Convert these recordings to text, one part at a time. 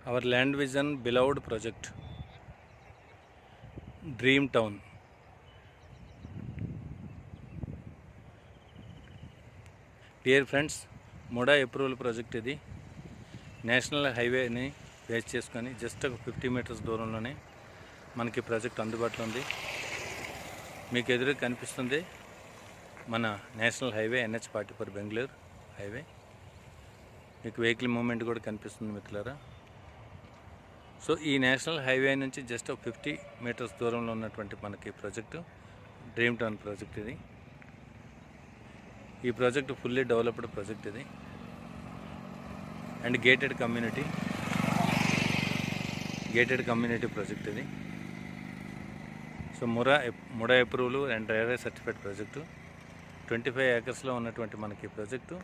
Our Land Vision beloved project, Dream Town. Dear friends, Moda approval project ఇది national హైవేని base చేసుకొని just ఒక 50 metres దూరంలోనే మనకి project అందుబాటులో ఉంది. మీకు ఎదురు కనిపిస్తుంది మన national highway NH44 Bengaluru highway. మీకు వెహికల్ మూవ్మెంట్ కూడా కనిపిస్తుంది మిత్రులారా. సో ఈ నేషనల్ హైవే నుంచి జస్ట్ ఒక 50 మీటర్స్ దూరంలో ఉన్నటువంటి మనకి ప్రాజెక్టు డ్రీమ్ టౌన్ ప్రాజెక్ట్ ఇది. ఈ ప్రాజెక్టు ఫుల్లీ డెవలప్డ్ ప్రాజెక్ట్ ఇది అండ్ గేటెడ్ కమ్యూనిటీ ప్రాజెక్ట్ ఇది. So MUDA approval and railway certified project 25 ఏకర్స్లో ఉన్నటువంటి మనకి ప్రాజెక్టు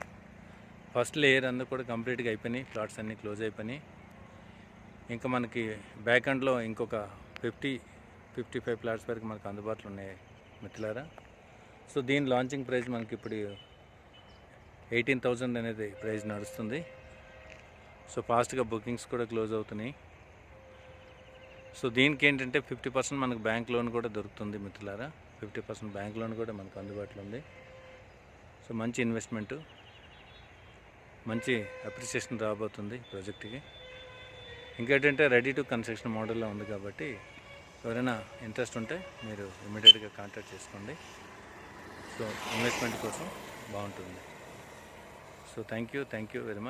ఫస్ట్ లేయర్ అంతా కూడా కంప్లీట్గా అయిపోయినాయి. ప్లాట్స్ అన్నీ క్లోజ్ అయిపోయినాయి. ఇంకా మనకి బ్యాక్ ఎండ్లో ఇంకొక 55 ప్లాట్స్ వరకు మనకు అందుబాటులో ఉన్నాయి మిత్రులారా. సో దీని లాంచింగ్ ప్రైస్ మనకి ఇప్పుడు 18,000 అనేది ప్రైస్ నడుస్తుంది. సో ఫాస్ట్గా బుకింగ్స్ కూడా క్లోజ్ అవుతున్నాయి. సో దీనికి ఏంటంటే 50% మనకు బ్యాంక్ లోన్ కూడా దొరుకుతుంది మిత్రులారా. 50% బ్యాంక్ లోన్ కూడా మనకు అందుబాటులో ఉంది. సో మంచి ఇన్వెస్ట్మెంటు, మంచి అప్రిసియేషన్ రాబోతుంది ప్రాజెక్ట్కి. ఇంకేంటంటే రెడీ టు కన్స్ట్రక్షన్ మోడల్లో ఉంది కాబట్టి ఎవరైనా ఇంట్రెస్ట్ ఉంటే మీరు ఇమీడియట్గా కాంటాక్ట్ చేసుకోండి. సో ఇన్వెస్ట్మెంట్ కోసం బాగుంటుంది. So thank you very much.